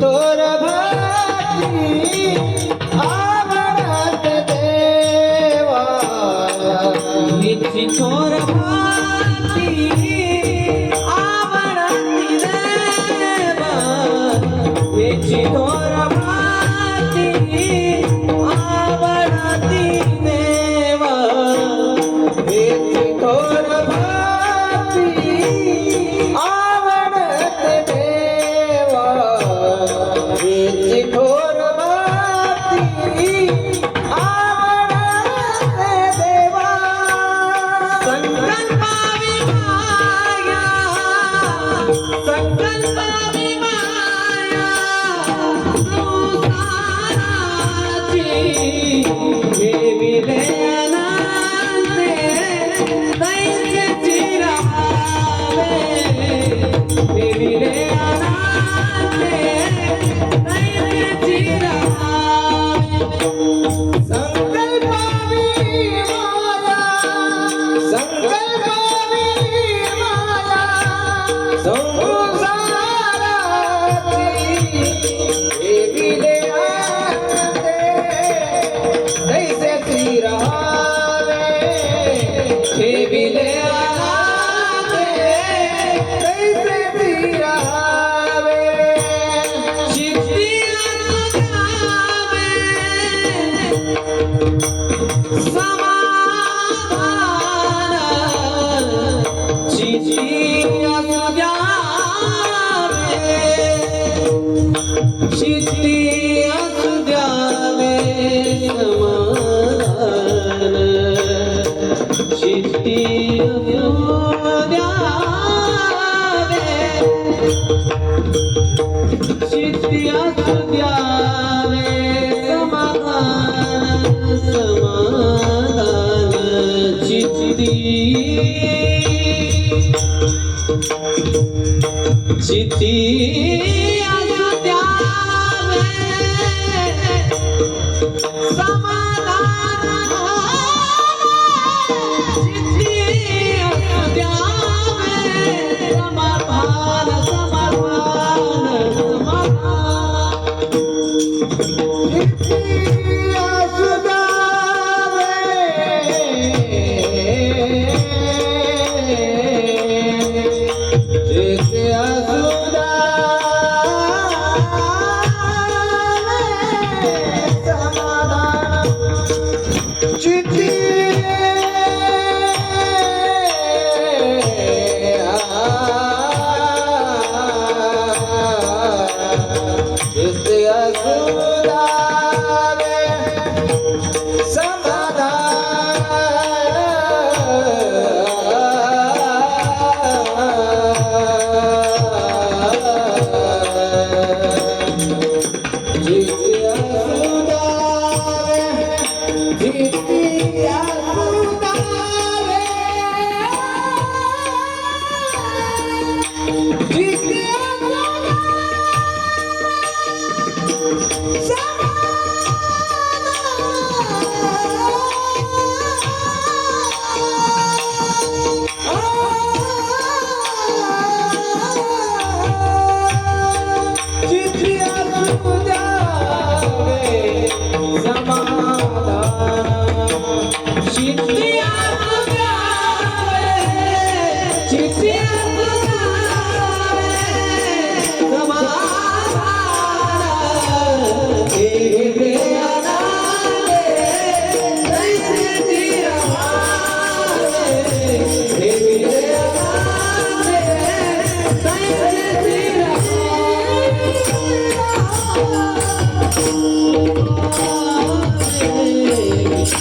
तोर भक्ति आवडत देवा हिची तोर भक्ति आवडत देवा हिची तोर भक्ति आवडत देवा हिची तोर भक्ति आवडत देवा हिची तोर भक्ति आवडत देवा संकल्पावी माया संकल्पावी माया संसाराची देविले अनंते दैत्याची राहावे देविले अनंते दैत्याची राहावे संकल्पावी माया संकल्पावी माया संसाराची देविले अनंते दैत्याची राहावे देविले अनंते दैत्याची राहावे चित्ती समाधान चित्ती असू द्यावे चित्ती असू द्यावे समाधान चित्ती असू द्यावे चित्ती असू द्यावे समाधान समाधान चित्ती चित्ती असू द्यावे समाधान चित्ती असू द्यावे समाधान समाधान चित्ती